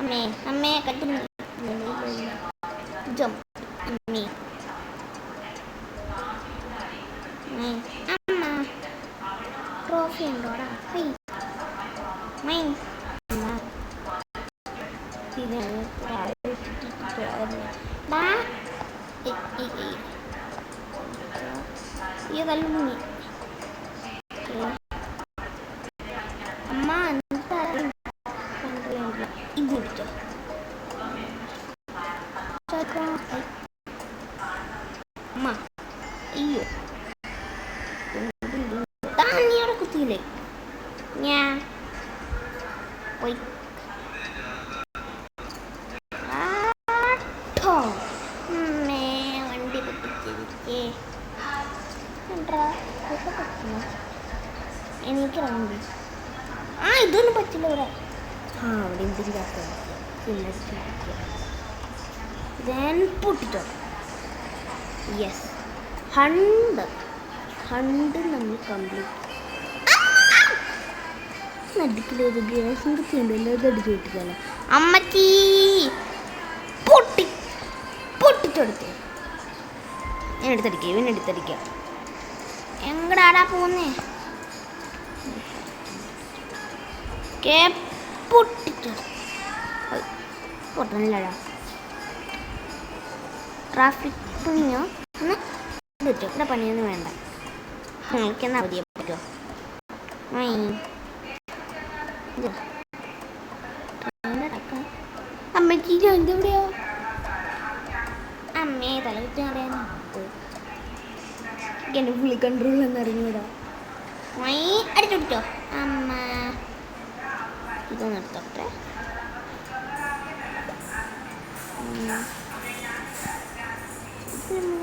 അമ്മേ അമ്മേ cutting jump അമ്മേ അമ്മ ട്രോഫി ഉണ്ടോടാ ഇതല്ല അമ്മ എന്താ ഇത് പിടിച്ചോ അമ്മ അയ്യോ നീടെ കുത്തിയില്ലേ ഞാൻ പോയി വണ്ടി പൊട്ടിച്ചിരിക്കേ എനിക്ക് വണ്ടി ഇതൊന്നും പറ്റില്ല ഇവിടെ അവിടെ എന്തിരിക്കാത്ത പൊട്ടിച്ചോ യെസ് 100 നമ്മൾ കംപ്ലീറ്റ് നടുക്കിലേത് ഗ്യാസിൻ്റെ തീണ്ടല്ലോ അത് അടിച്ചു പൊട്ടിക്കാനോ അമ്മച്ചി പൊട്ടിച്ചെടുത്ത് ഞാൻ എടുത്തടിക്കുക ഇവനെടുത്തടിക്കുക എങ്ങടാടാ പോന്നേ പൊട്ടനല്ലടാ ട്രാഫിക് പണിയോ ഒന്ന് പറ്റുമോ ഇവിടെ പണിയൊന്നും വേണ്ട എനിക്കെന്നാ അവധിയെ പറ്റുമോ അമ്മയ്ക്ക് എന്തെവിടെയോ അമ്മയെ തലകുത്തി അറിയാനോ എൻ്റെ ഫുള്ളി കൺട്രോൾ എന്നറിഞ്ഞൂടാ അടിച്ചു പിടിച്ചോ അമ്മ ഇതൊന്നും എടുത്തോട്ടെ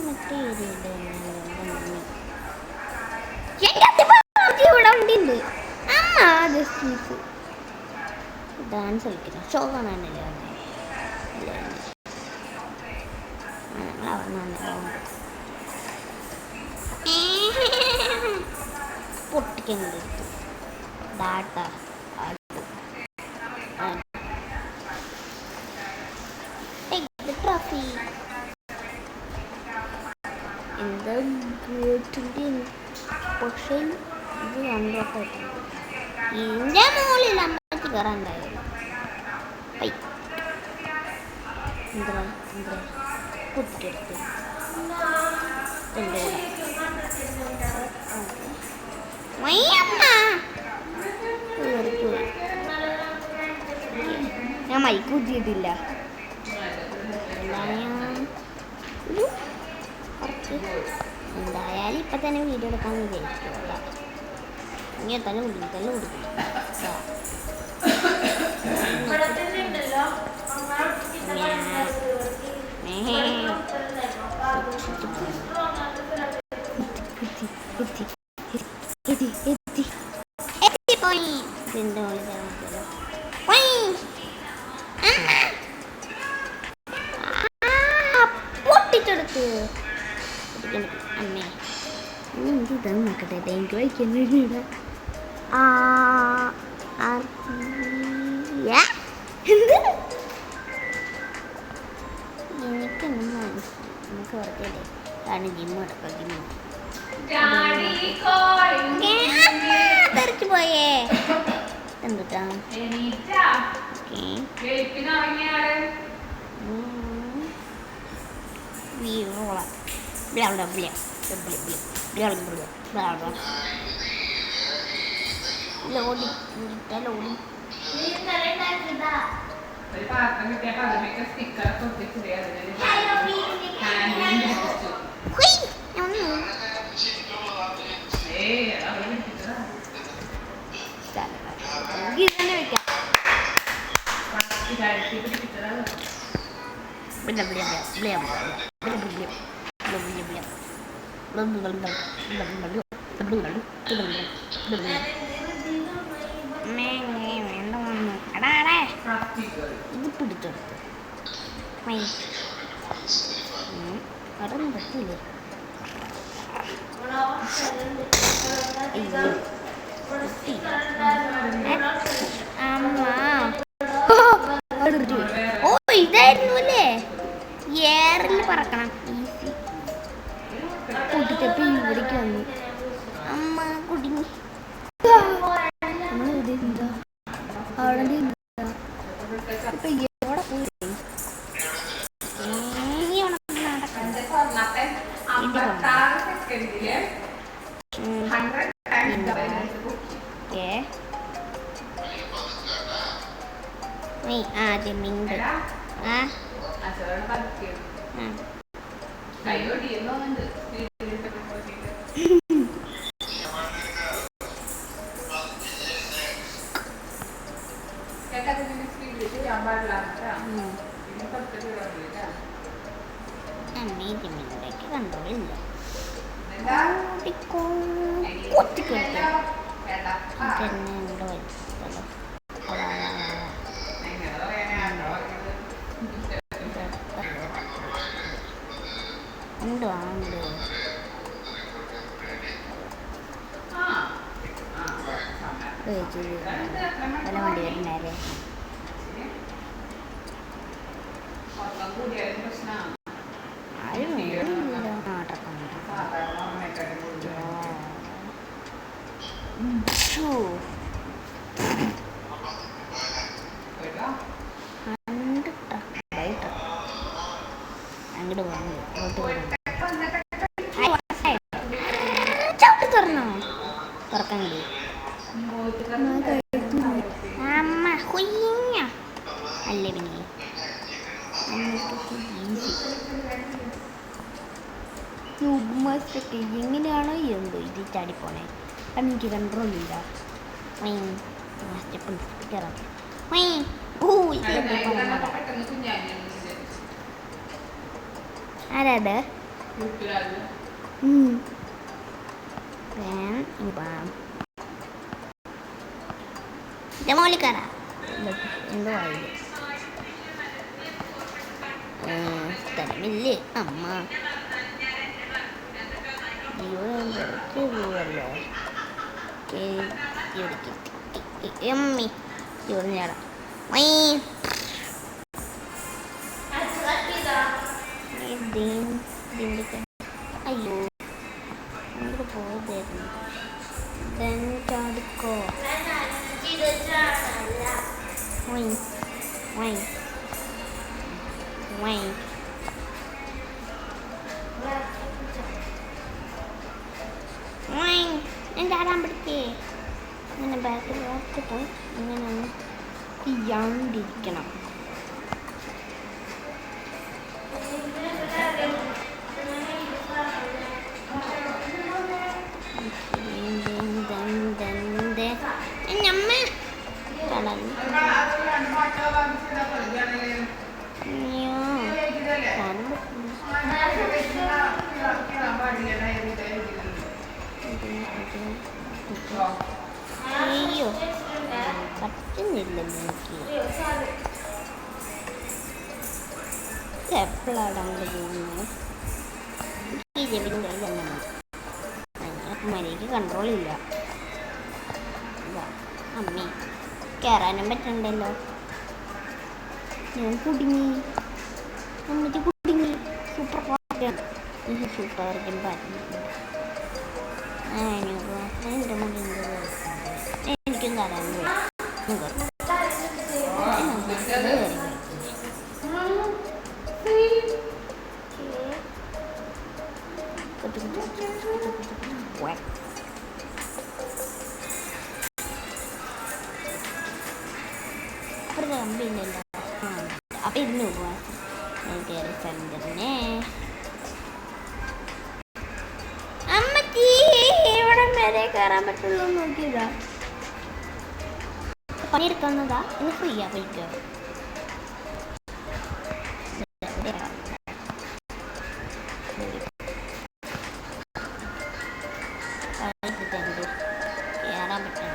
മറ്റേ ഇവിടെ വണ്ടിയുണ്ട് അമ്മ ജസ്റ്റ് ഡാൻസ് കളിക്കണം ഷോ കാണാനല്ലേ പൊട്ടിക്കുന്നത് ഡാറ്റ ട്രോഫി എന്താ പക്ഷേ ഇത് കണ്ടോട്ടായിട്ടുണ്ട് ഇതിൻ്റെ മുകളിൽ അമ്മക്ക് കയറാണ്ടായിരുന്നു കുത്തിയെടുത്ത് എൻ്റെ ഞാൻ മൈക്ക് കുത്തിയിട്ടില്ല എന്തായാലും ഇപ്പം തന്നെ വീഡിയോ എടുക്കാമെന്ന് വിചാരിക്കുമല്ല ഇങ്ങനെ തന്നെ കൊടുക്കും പൊട്ടിച്ചെടുത്ത് അമ്മേ ഇതാണ് നോക്കട്ടെ എനിക്ക് വായിക്കാൻ വേണ്ടിയിട എന്ത് എനിക്കൊന്നും മനസ്സിലായി നമുക്ക് ഓർക്കല്ലേ കാരണം ജിമ്മ് എടുക്കാം തെറിച്ചു പോയേ എന്തുട്ടാ ലോഡി ഇത് പിടിച്ചെടുത്ത് അതൊന്നും പറ്റില്ലേ അമ്മ എയറിൽ പറക്കണം. ഈസി. കൂട്ടിച്ചപ്പോ ഇവിടേക്ക് വന്നു. അമ്മ കുടുങ്ങി. ആദ്യം മിണ്ട്. അമ്മേക്ക് കണ്ടോളില്ല. ഉണ്ടോ ഉണ്ട്. വല്ല വണ്ടി വരുന്നേരെ ആരും അങ്ങോട്ട് ചവിട്ടി തുറന്നോ തുറക്കാൻ കഴിയും. അമ്മ കുഞ്ഞ അല്ലേ പിന്നെ എങ്ങനെയാണോ എന്തോ ഇത് ചാടിപ്പോണേ. കാരണം എനിക്ക് കൺട്രോളില്ല. സ്റ്റെപ്പ് കയറാം. ആരാത് മോളിക്കറ എന്തോ ആയില്ലേ സ്ഥലമില്ലേ അമ്മ. പോവല്ലേ എമ്മി ചോറിഞ്ഞാടാ. അയ്യോ അങ്ങോട്ട് പോയതായിരുന്നു. ചാടിക്കോ ഞാൻ ചാടാൻ പിടിക്കേ. അങ്ങനെ ബാക്കിൽ വാർത്തിട്ട് ഇങ്ങനെ ഒന്ന് ചെയ്യാണ്ടിരിക്കണം. അയ്യോ പറ്റുന്നില്ലല്ലോ എനിക്ക്. എപ്പോഴാണ് അങ്ങോട്ട് പോകുന്നത്? ഈ ജപിനും കൈ തന്നെ മര്യാദയ്ക്ക് കൺട്രോളില്ല. അമ്മേ കയറാനും പറ്റണ്ടല്ലോ. ഞാൻ കുടുങ്ങി. അമ്മയ്ക്ക് കുടുങ്ങി. സൂപ്പർ പാർക്കാണ്. സൂപ്പർ പാർക്കും പറഞ്ഞിട്ടുണ്ട്. എൻ്റെ മുന്നിൽ എനിക്കും കയറാൻ ഒരു കമ്പിയില്ലല്ലോ. അപ്പം ഇരുന്ന് പോവാ. കയറി സ്ഥലം തന്നെ. അമ്മക്ക് ഇവിടം വരെ കയറാൻ പറ്റുള്ളൂ നോക്കിയതാ. പണിയെടുക്കുന്നതാ ഇന്ന് ഫ്രീയാ പോയിക്കോ. കയറാൻ പറ്റില്ല.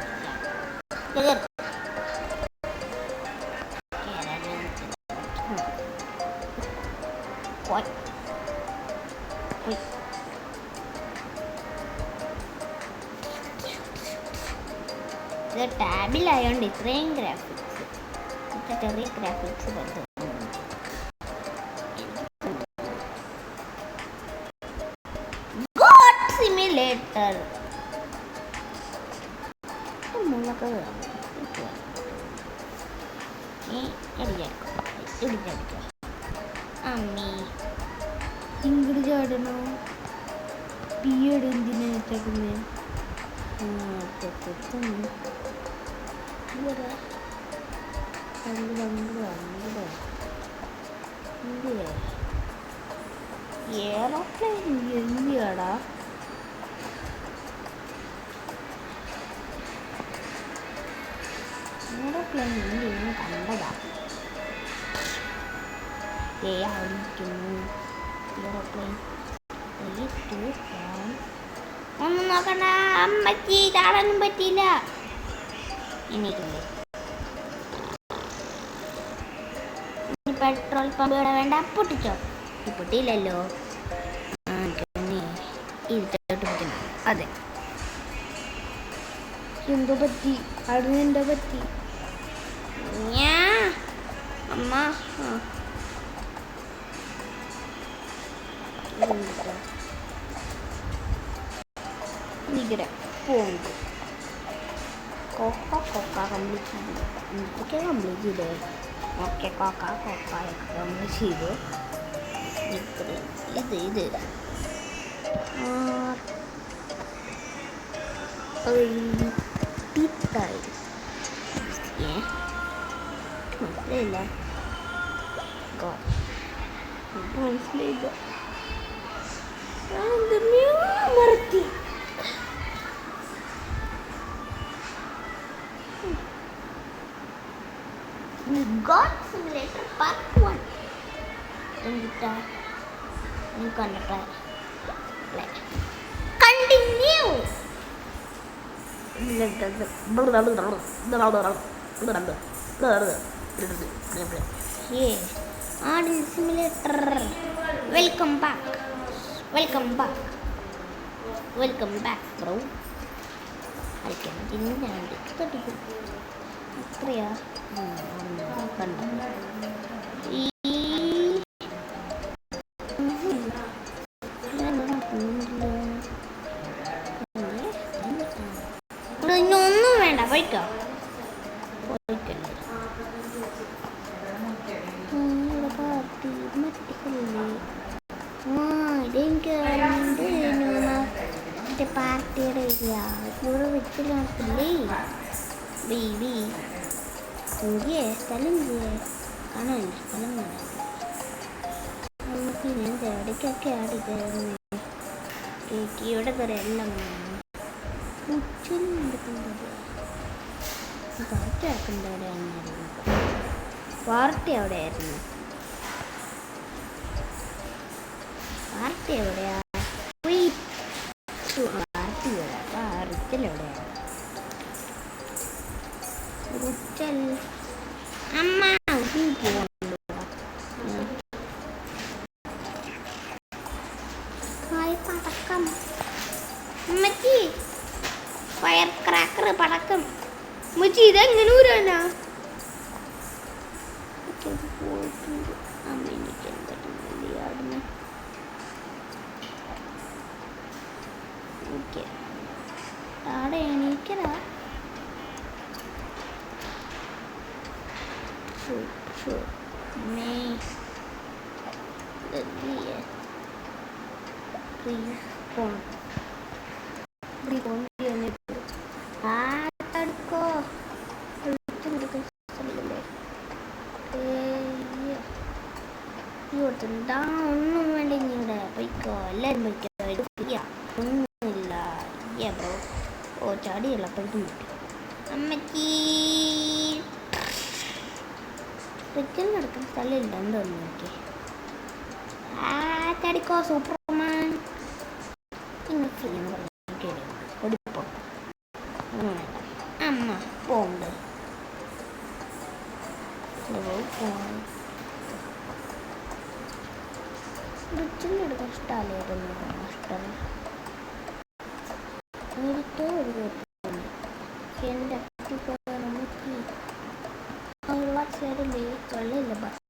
ഇത് ടാബിലായോണ്ട് ഇത്രയും ഗ്രാഫിക്സ് ചെറിയ ഗ്രാഫിക്സ് സിമുലേറ്റർ മുളക് ഇടിച്ചടിക്കോ അമ്മി ഇങ്ങോട്ട് ചാടണോ തീയട് എന്തിനാ വെച്ചേക്കുന്നത് ഏറോപ്ലെയിൻ എന്തിയാടാ ഏറോപ്ലെയിൻ എന്തിനും കണ്ടതാ ആയിരിക്കുന്നു ഏറോപ്ലെയിൻ ഒന്നും നോക്കണ്ട അമ്മച്ചി ചാടാനും പറ്റിയില്ല എനിക്കില്ലേ പെട്രോൾ പമ്പ് ഇവിടെ വേണ്ട പൊട്ടിച്ചോ പൊട്ടിയില്ലല്ലോ ഇരുട്ടോട്ട് പറ്റുന്നു അതെ എന്തോ പറ്റി അവിടെ എന്തോ പറ്റി അമ്മ Ligger pongo coca കംപ്ലീറ്റ് എന്തൊക്കെ കംപ്ലീറ്റ് ചെയ്തേ ഓക്കെ കോക്ക കംപ്ലീറ്റ് ചെയ്തു ഇത് മനസ്സിലായില്ല മനസ്സിലായില്ല നിർത്തി God Simulator Part 1 എന്നിട്ടാ നീ കണ്ടിട്ട് കണ്ടിന്യൂ ആടിൻ സിമുലേറ്റർ വെൽക്കം ബാക്ക് ബ്രോ കളിക്കാൻ തിന്നാണ്ട് തട്ടിക്കും എത്രയാ കണ്ട ഇന്നൊന്നും വേണ്ട പോയിക്കോ ഇതെനിക്ക് പാർട്ടിയുടെ ഇവിടെ വെച്ചില്ലേ ബേബി സ്ഥലം കാണാനില്ല സ്ഥലം നമുക്ക് ഞാൻ എവിടേക്കൊക്കെ ആടിക്കയറുന്നു കേക്ക് ഇവിടെ കയറി എല്ലാം പാർട്ടി ആക്കേണ്ട എവിടെയായിരുന്നു പാർട്ടി എവിടെയായിരുന്നു പാർട്ടി എവിടെയാ പാർട്ടി റിച്ചലെവിടെയാണ് റിച്ചൽ അമ്മ പടക്കം അമ്മച്ചി ഫയർ ക്രാക്കർ പടക്കം അമ്മച്ചി ഇതെങ്ങനെ ഊരാനാ അമ്മ എനിക്ക് എന്തെങ്കിലും ആടെ എണീക്കടാ ഒന്നും വേണ്ട ഇവിടെ പൊയ്ക്കോ എല്ലാവരും പൊയ്ക്കോ ഒന്നുമില്ല ബ്രോ ഓ ചാടി എളുപ്പത്തിൽ കിട്ടി അമ്മച്ചി റിക്കൽ നടക്കുന്ന സ്ഥലമില്ല എന്തോന്നു നോക്കി ചാടിക്കോ സൂപ്പർമാൻ ഒടിപ്പോ ഒന്നും വേണ്ട അമ്മ പോണ്ട് റിച്ചിൻ്റെ എടുക്കാൻ ഇഷ്ടമല്ലായിരുന്നു മാസ്റ്റർ നേരിട്ട് ഒരു കുഴപ്പമില്ല എൻ്റെ നമുക്ക് ഉള്ള ചേരില്ലേ വെള്ളമില്ല ബസ്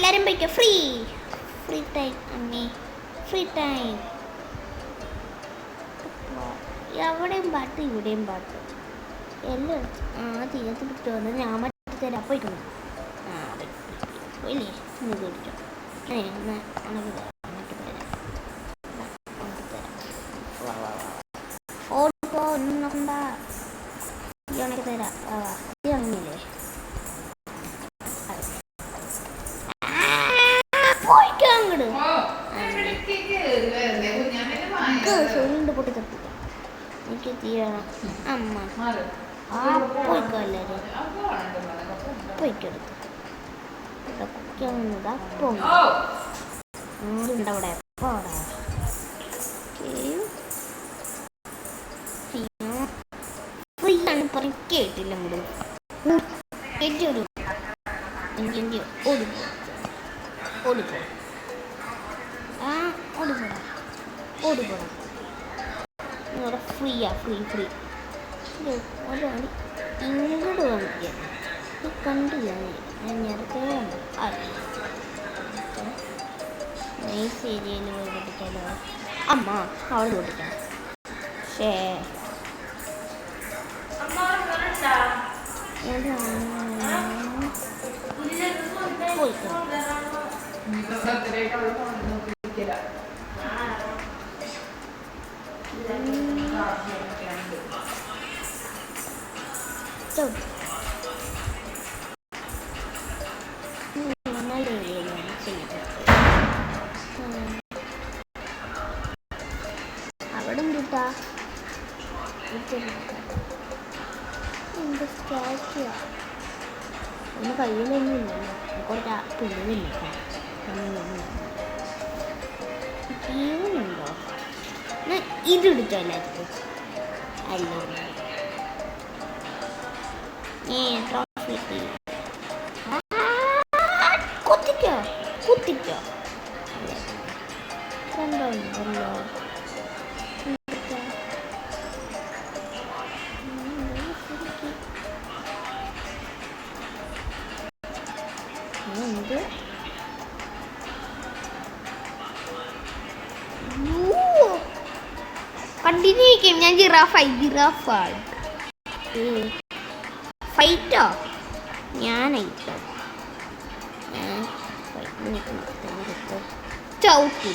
എല്ലാവരും പോയിക്കോ. ഫ്രീ ഫ്രീ ടൈം അമ്മേ, ഫ്രീ ടൈം. എവിടെയും പാട്ട്, ഇവിടെയും പാട്ട്, എല്ലാം. തീയത്ത് വിട്ടു വന്ന് ഞാൻ മറ്റേ തരാം. പോയിക്കണം. പോയില്ലേ? ഇന്ന് കുടിച്ചോ. ഉണക്ക് തരാം. ഓടിപ്പോ, ഒന്നും നോക്കണ്ട. ഈ ഉണക്ക് തരാം. ഈ ഉണങ്ങില്ലേ? പോയിക്കോ അങ്ങോട്ട്. സൂര്യൻ്റെ പൊട്ടി തപ്പിക്കാം. എനിക്ക് തീരണം. അമ്മ പോയിക്കോ. എല്ലാവരും പോയിക്കെടുത്ത് കുക്കിയൊന്നുമില്ല. അപ്പം ഉണ്ടവിടെ. എപ്പോടാ ഫ്രീ ആണ് പറഞ്ഞ് കേട്ടില്ല. അങ്ങോട്ട് കേട്ടൊരു എനിക്ക് ഓടിപ്പോ, ഓടിപ്പോ. ഓടിപ്പോടാ, ഓടിപ്പോടാ. ഇവിടെ ഫ്രീയാ, ഫ്രീ ഫ്രീ. ഒരാളി ഇങ്ങോട്ട് വന്നിട്ട് കണ്ടില്ല. ഞാൻ നേരത്തെ കണ്ടു. നൈസ് ഏരിയയിൽ പോയി പൊട്ടിക്കാലോ. അമ്മ അവിടെ പൊട്ടിക്കാം. ശേ പോയിക്കോ. നല്ല ഏരിയയിലാണ് ചെയ്യുന്നത്. അവിടെ കിട്ടാ എന്ത് സ്റ്റാച്യൂ. ഒന്ന് കയ്യിലൊന്നും ഇല്ലല്ലോ. കുറച്ച് പിന്നില്ല. ജീവനുണ്ടോ? ഇത് എടുത്തോ എല്ലാവർക്കും. അല്ല കുത്തിക്കോ, കുത്തിക്കോ. രണ്ടോ ഉണ്ടല്ലോ. എന്ത് കണ്ടിന്യൂ ചെയ്യും. ഞാൻ ജിറാഫായി. ജിറാഫാണ്. ഫൈറ്റോ? ഞാനയിട്ടോ. ചവിട്ടി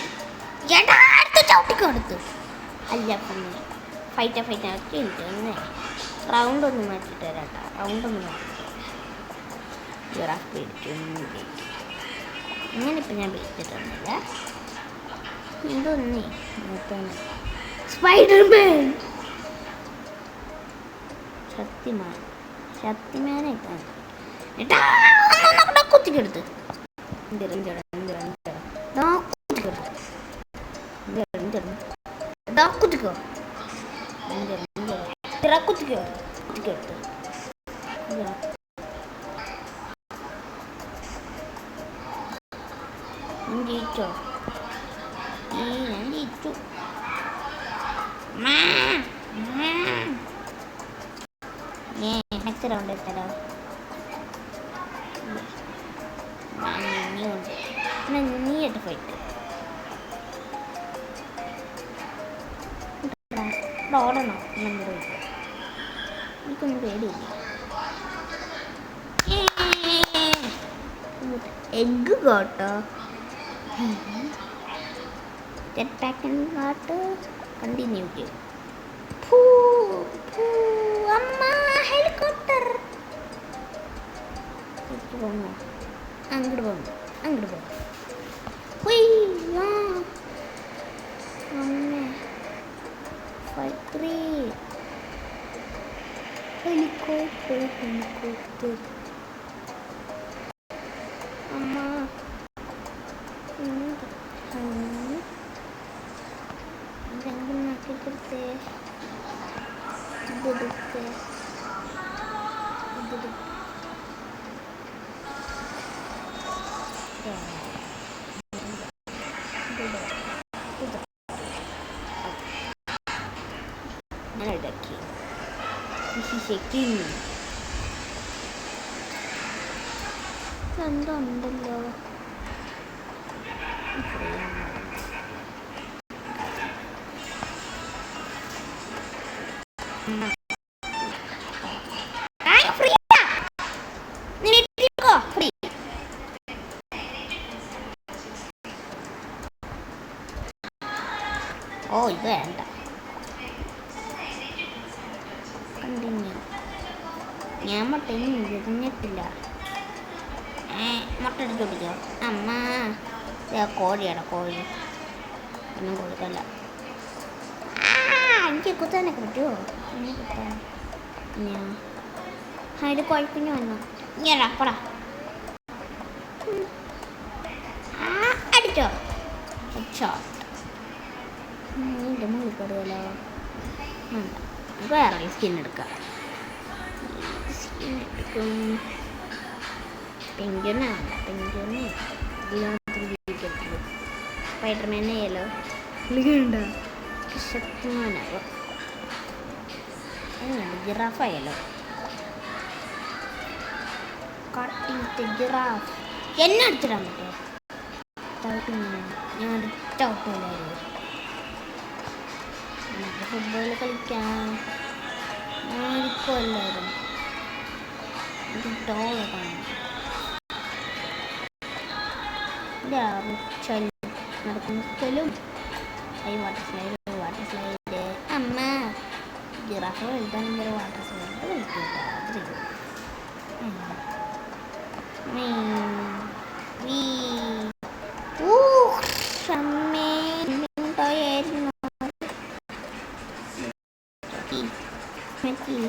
ചവിട്ടിക്ക് കൊടുത്തു. അല്ല പിന്നെ ഫൈറ്റാ ഫൈറ്റ് എനിക്ക് ഒന്ന് റൗണ്ട് ഒന്ന് മാറ്റിയിട്ട് തരാം കേട്ടോ. റൗണ്ട് ഒന്ന് മാറ്റിയിട്ട് ജിറാഫ് പേടിച്ചു. അങ്ങനെ ഇപ്പം ഞാൻ പേടിച്ചിട്ടൊന്നുമില്ല. ഇതൊന്നേ നോക്കാണ്. സ്പൈഡർമാൻ, ശക്തിമാനായിട്ടാണ് കുത്തിക്കെടുത്ത് കുത്തിക്കോ. കുത്തിക്കോ കുത്തിക്കെടുത്ത് ജയിച്ചോ? ഞാൻ ജയിച്ചു. നെക്സ്റ്റ് റൗണ്ട് എത്തരോ? നീയായിട്ട് ഫൈറ്റ്. ഓടണോ? എനിക്കൊന്നും പേടിയില്ല. എഗ്ഗ് കേട്ടോ. ജെറ്റ് പാക്കിന് കാട്ട്. കണ്ടിന്യൂ ചെയ്യും. അമ്മ ഹെലികോപ്റ്റർ. പോകണോ? അങ്ങോട്ട് പോകണം. അങ്ങോട്ട് പോകണം. അമ്മ ഫൈത്രീ ഹെലികോപ്റ്റർ. ഹെലികോപ്റ്റർ അമ്മ ഇതെങ്കിലും നാക്കിയെടുത്തേ. ഇതെടുത്ത് ഞാനിടക്കി രണ്ടുണ്ടല്ലോ. ഓ ഇത് വേണ്ട. കണ്ടിന്യൂ. ഞാൻ മുട്ടയും വിരിഞ്ഞിട്ടില്ല. മുട്ട എടുത്ത് പിടിക്കോ അമ്മ. കോഴിയാണ് കോഴി. ഒന്നും കൊടുക്കല്ല. എനിക്ക് കുത്താനൊക്കെ പറ്റുമോ? എന്നെ കുത്താൻ അതിൽ കുഴപ്പഞ്ഞു വന്നു. ഇങ്ങനെ പറ അടിച്ചോ ഷോട്ട്. എൻ്റെ മുകളിൽ കയറുമല്ലോ. വേണ്ട, വേറെ സ്കിൻ എടുക്കാം. സ്കിൻ എടുക്കും. പെൻഗ്വിനാണ്. പെൻഗ്വിന് സ്പൈഡർമാനെ ആയാലോ. ഉണ്ടോ ശക്തിമാനാകും. ജിറാഫായാലോ. ജിറാഫ് എന്നെ അടിച്ചിടാൻ പറ്റുമോ? ഞാൻ അടുത്ത ഔട്ടില്ലായിരുന്നു. നമുക്ക് ഫുട്ബോൾ കളിക്കാം. ഞാനിപ്പോൾ എല്ലാവരും ടോള് കാണും. നടക്കുന്ന സ്ഥലം വാട്ടർ സ്ലൈഡ്. വാട്ടർ സ്ലൈഡ് അമ്മ. ജിറാഫ് വലുതാണെങ്കിൽ വാട്ടർ സ്ലൈഡ് കളിക്കില്ല.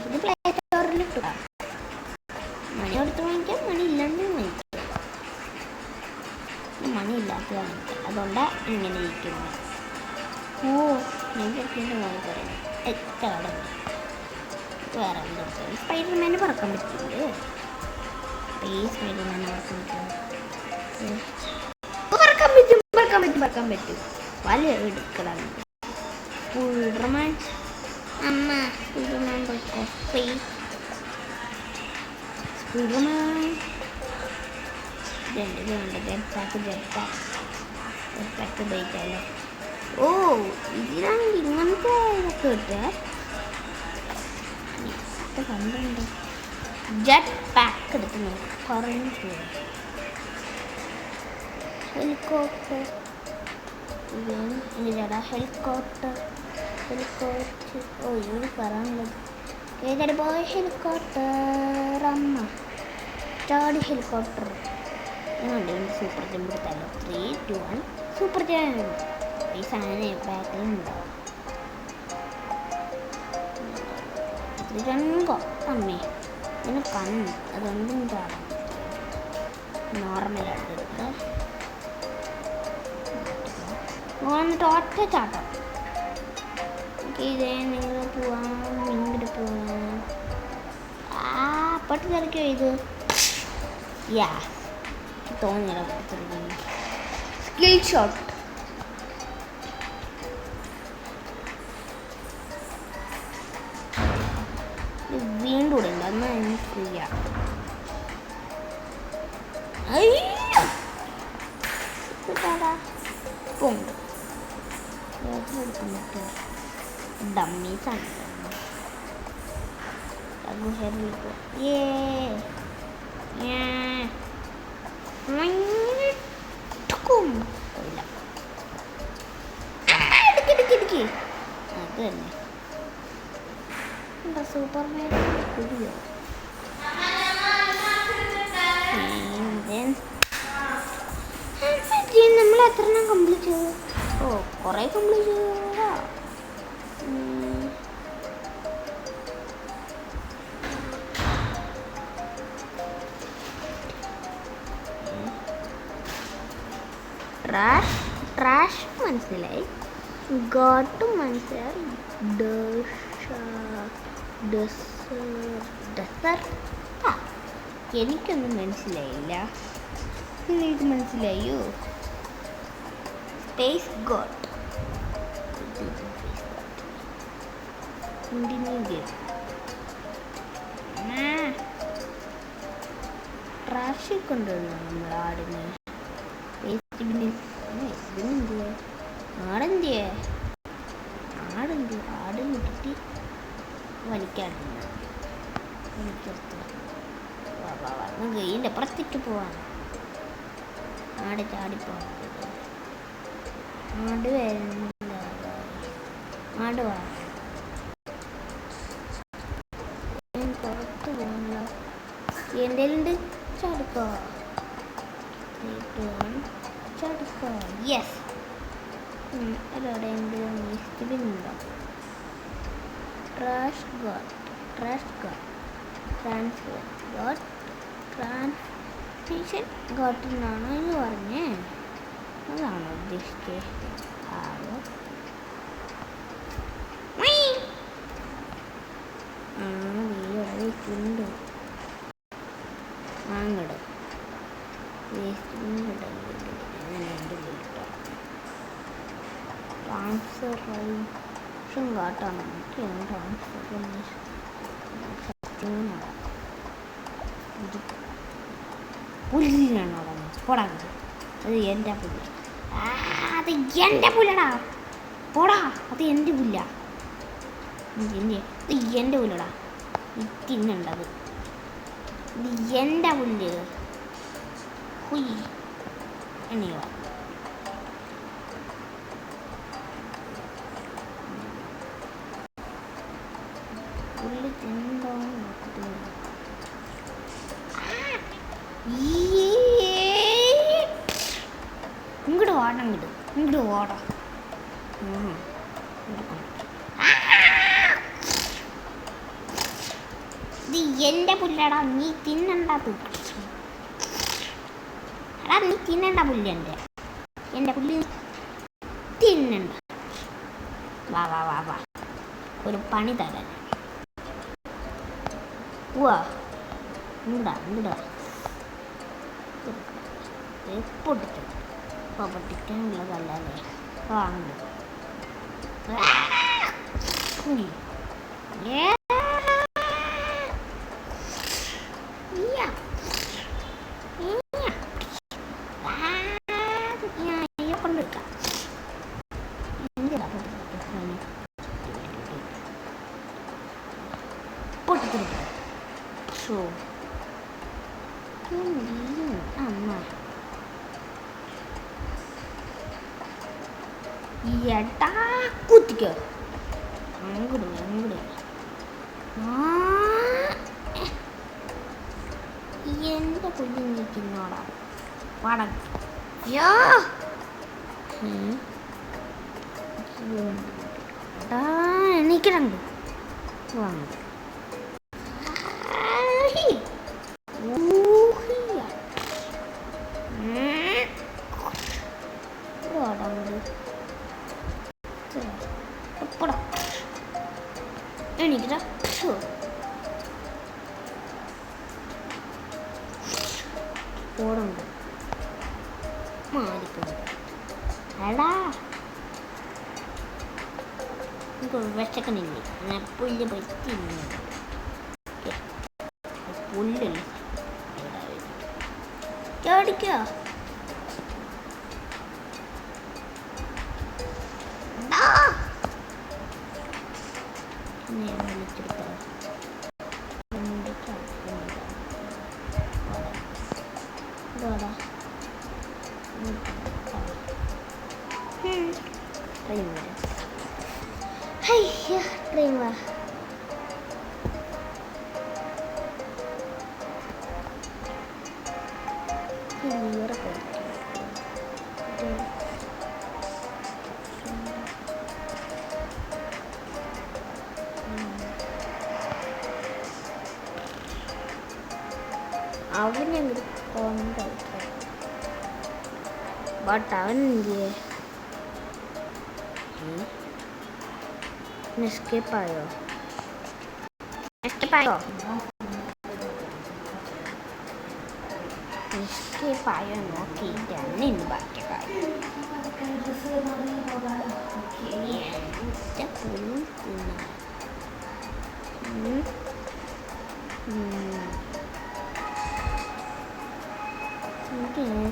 ഇത് പ്ലേ സ്റ്റോറിൽ ഇട്ടുക. മണി കൊടുത്ത് വാങ്ങിക്കാം, മണി ഇല്ലാണ്ട് വാങ്ങിക്കാം. മണി ഇല്ലാത്തതാണ്, അതുകൊണ്ടാണ് ഇങ്ങനെ ഇരിക്കുന്നത്. ഓ ഞാൻ ചെറുക്കിൻ്റെ മോളി പറയുന്നത് എത്ര കടന്നു. വേറെ എന്താ സ്പൈഡർമാന് പറക്കാൻ പറ്റില്ലേ? ഈ സ്പൈഡർമാന് പറക്കാൻ പറ്റും. വലിയ എടുക്കലാണ് സ്പൈഡർമാൻ. അമ്മ സ്പൈഡർമാൻ പോയിക്കോ. സ്പൈഡർമാൻ ജെറ്റ് പാക്ക് ഉപയോഗിക്കാമല്ലോ. ഓ ഇതിനാണെങ്കിൽ ഇങ്ങനത്തെ ഇതൊക്കെ കിട്ടുക. കണ്ടുണ്ട് ജെറ്റ് പാക്ക് എടുത്ത് നോക്കാം. കുറഞ്ഞു പോകും. ഹെലികോപ്റ്റർ ചേട്ടാ. ഹെലികോപ്റ്റർ. ഓ ഇവിടെ പറയാനുള്ളത് ഏതായാലും പോയ ഹെലികോപ്റ്റർ. അമ്മ ചാടി ഹെലികോപ്റ്റർ. സൂപ്പർ ജമ്പ് എടുത്താലോ. 3, 2, 1 സൂപ്പർ ജമ്പ്. ഈ സാധനം ബാക്കിലുണ്ടാവും. രണ്ടോ അമ്മേ ഇതിന് കണ്ണ് അതൊന്നും ചാടാം. നോർമലായിട്ട് എടുക്കുക. എന്നിട്ട് ഒറ്റ ചാട്ടം. ഇതേ നിങ്ങൾ പോവാം. ഇങ്ങോട്ട് പോവാം. പട്ടി തിരക്കോ ഇത്. യാ തോന്നില്ല. Skill shot. വീണ്ടും കൂടെ ഉണ്ട്. അന്ന് ഫ്രീ ആണ്. ഉണ്ട് ഡമ്മീസാണ്. അത് തന്നെ സൂപ്പർ കുടിയോ. നമ്മൾ എത്ര എണ്ണം കംപ്ലീറ്റ് ചെയ്തു? ഓ കുറേ കംപ്ലീറ്റ് ചെയ്തോ. ട്രാഷ് മനസ്സിലായി. ഗോട്ടും മനസ്സിലായി. എനിക്കൊന്നും മനസ്സിലായില്ല. നിങ്ങൾക്ക് മനസ്സിലായോ? Space got. ട്രാഷിൽ കൊണ്ടുവന്നു നമ്മൾ ആടിനെ. വേസ്റ്റ് ബിന്നിൽ ഇതിനെന്തിയെ ആടെന്തിയെ ആട് വിട്ടിട്ട് വലിക്കാടുന്ന വലിക്കെടുത്ത് ഗെയിൻ്റെ അപ്പുറത്തേക്ക് പോവാണ്. ആട് ചാടിപ്പോവാൻ ആട് വരുന്നില്ല. ആട് വാ പുറത്ത് പോകണല്ലോ. എന്തെങ്കിലും ചാടിക്കോ ചാടിക്കോ. യെസ് അതോടെ എന്തെങ്കിലും വേസ്റ്റിലുണ്ടോ? ട്രാഷ് ഗോട്ട് ട്രാൻസ്മിഷൻ ഗോട്ടിനാണോ എന്ന് പറഞ്ഞേ? അതാണോ ഉദ്ദേശിച്ചത്? വേസ്റ്റുണ്ട് വാങ്ങട് വേസ്റ്റ് ട്രാൻസ്ഫർമേഷൻ കാട്ടാണ്. ട്രാൻസ്ഫർമേഷൻ പുല്ലിനാണ് അവിടെ പോടാ. അത് എൻ്റെ പുല്ല്. അത് എൻ്റെ പുല്ലടാ. പോടാ, അത് എൻ്റെ പുല്ല. ഇത് എൻ്റെ പുല്ലടാ. തിന്നുണ്ടത്. ഇത് എൻ്റെ പുല്ല്. ഹുയ് എണ്ണീവ പുല്ല് തിന്നോ നോക്കട്ടെ. ഇങ്ങോട്ട് ഓടാൻ കിട്ടും. ഇങ്ങോട്ട് ഓടാം. ഇത് എൻ്റെ പുല്ലടാ. നീ തിന്നണ്ടത്. എടാ നീ തിന്നണ്ട പുല്ല്. എൻ്റെ പുല്ല് തിന്നണ്ട. വാ വാ വാ വാ ഒരു പണി തരാൻ. വാ ഇങ്ങടാ പൊട്ടിക്കാനുള്ളതല്ലേ വാങ്ങുന്നത്. കൊണ്ടെടുക്കാം. പൊട്ടിത്തെടുക്കാം. ഷോ അമ്മ എടാ കുത്തിക്കോ. അങ്ങോട്ട് എൻ്റെ പുല്ല് നീ തിന്നോടാ. പാടാ എണീക്കണുണ്ട്. വാങ്ങ എണീക്കടാ. ഓടുണ്ട് മാറിക്കുന്നു. എടാ വിശക്കണില്ലേ? ഞാൻ പുല്ല് പറ്റി പുല്ലല്ലേ ചോടിക്കോ. വിളിച്ചെടുത്തോ. ഇതോടാ ട്രെയിൻ വരാം. ട്രെയിൻ വാ. അവനെ കൊണ്ടുപോയി. ബട്ട് അവൻ എന്തിയെ എസ്കേപ്പായോ? എസ്കേപ്പായോ നോക്കിയിട്ടാണ് ഇന്ന് ബാക്കി കാര്യം.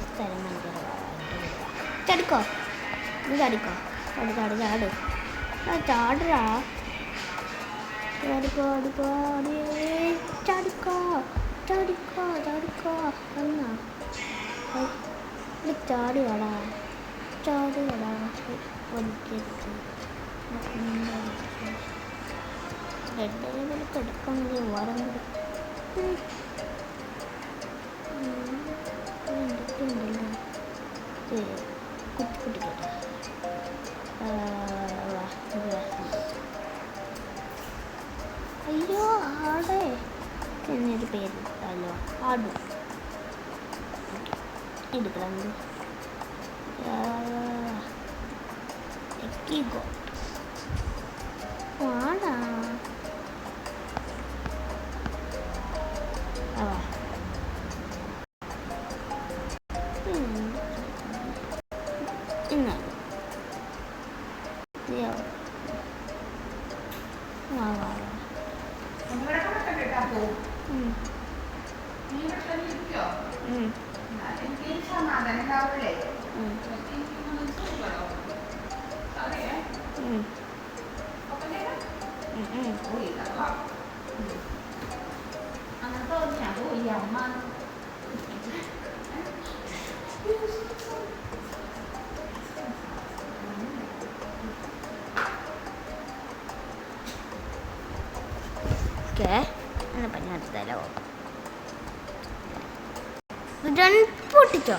സ്ഥലം ഭയങ്കര ചെടുക്കോ. നീ ചാടിക്കോ. ചാട് ചാട് ചാട് ചാടറാ. ചാടിക്കോ ചാടിക്കോ ചാടിക്കോ ചാടിക്കോ ചാടിക്കോ എന്നാ ചാടി വേടാ ചാടി വേടാ. വലിക്കരുത്. റെഡ് കിടക്കണമെങ്കിൽ ഓരം ഉണ്ടല്ലോ കുട്ടി കുട്ടി കേട്ടോ. അയ്യോ ആടെ എന്നൊരു പേരിട്ടല്ലോ. ആടും എടുക്കണം. എക്കിഗോ ആടാ അങ്ങനെ പഞ്ഞാത്തല്ലോ. പൊട്ടിച്ചോ.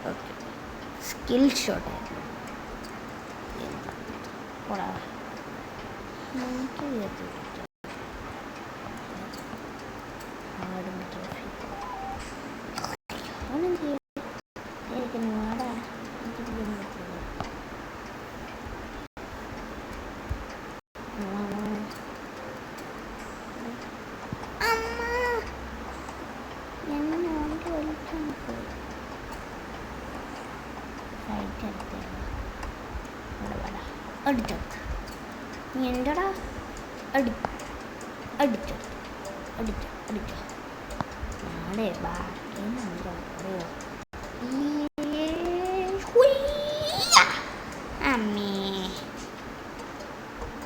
ഓക്കെ സ്കിൽ ഷോട്ട് അടിച്ചെടുത്ത്. നീ എൻ്റെടാ അടിച്ചെടുത്ത് അടിച്ചോ. നാളെ ബാക്കി അമ്മേ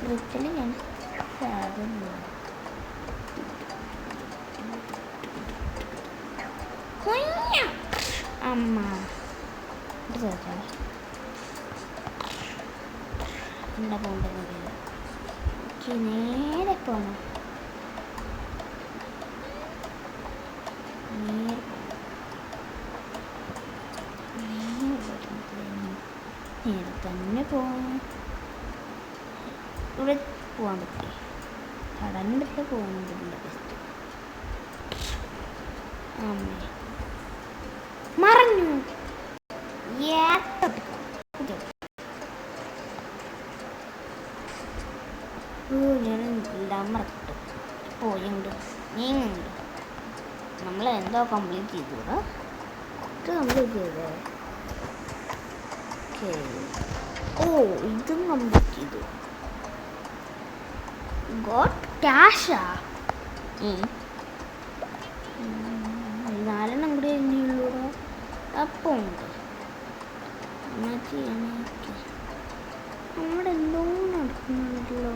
വീട്ടില് ഞാൻ അമ്മ എന്താ പോകേണ്ടത്? നേരെ പോകണം. നേരെ തന്നെ പോകാൻ ഇവിടെ പോകാൻ പറ്റി. കടന്നിട്ട് പോകുന്നതില്ല ബെസ്റ്റ്. അമ്മേ മറഞ്ഞു. ഞാൻ മറക്കിട്ടു പോയുണ്ട് നീങ്ങുണ്ട്. നമ്മൾ എന്തോ കംപ്ലീറ്റ് ചെയ്തൂടാ. ഇത് കംപ്ലീറ്റ് ചെയ്തേ. ഓക്കെ ഓ ഇതും കംപ്ലീറ്റ് ചെയ്തു. ഗോട്ട് ക്യാഷാ. 4 കൂടെ ഇനിയുള്ളൂടോ. അപ്പം ഉണ്ട് നമ്മുടെ എന്തോ നടക്കുന്നുണ്ടല്ലോ.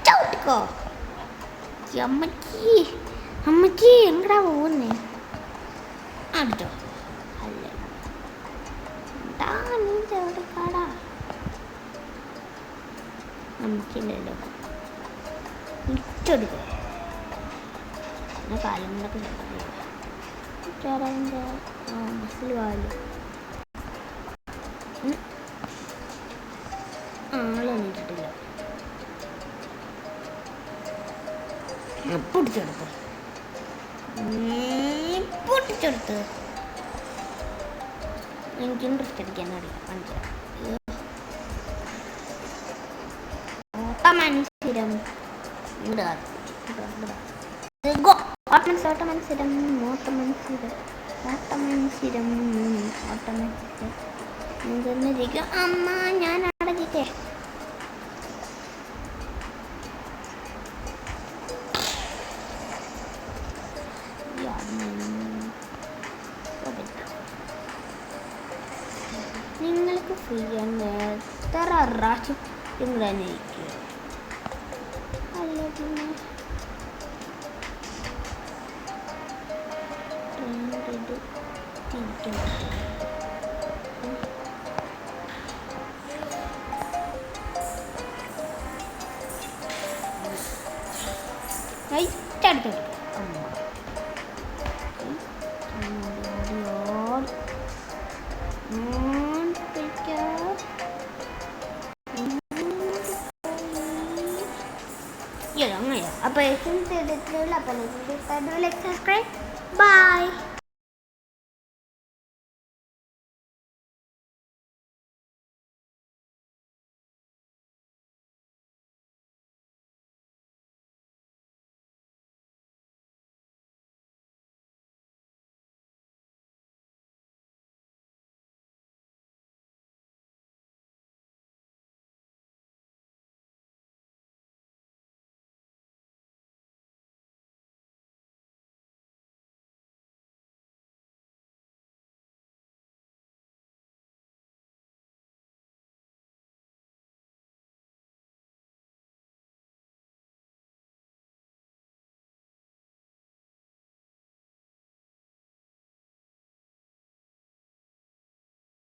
ചവിട്ടിക്കോ. അമ്മച്ചി എങ്ങടാ പോകുന്നേ? അടിച്ചോ. അല്ല നീ ചവിട്ടിക്കാടാ. അമ്മച്ചില്ലല്ലോ. ഇച്ചെടുക്കോ. കാലങ്ങളൊക്കെ ചാറാൻ്റെ മസിൽ കാല് ആളൊന്നും ഇട്ടിട്ടില്ല. പൊട്ടിച്ചെടുത്ത് എനിക്ക് ഇൻട്രസ്റ്റ് അടിക്കാൻ അറിയാം. ഓട്ടമത്സരം ഓട്ടമത്സരം അമ്മ ഞാൻ അടച്ചിട്ടേ. നിങ്ങൾക്ക് ഫ്രീ ആണ് എത്ര പ്രാവശ്യം നിങ്ങൾ തന്നെ ഇരിക്കുക. അല്ല പിന്നെ അടുത്തെടുക്കും അങ്ങനെയാ. അപ്പോൾ സബ്സ്ക്രൈബ്. ബൈ.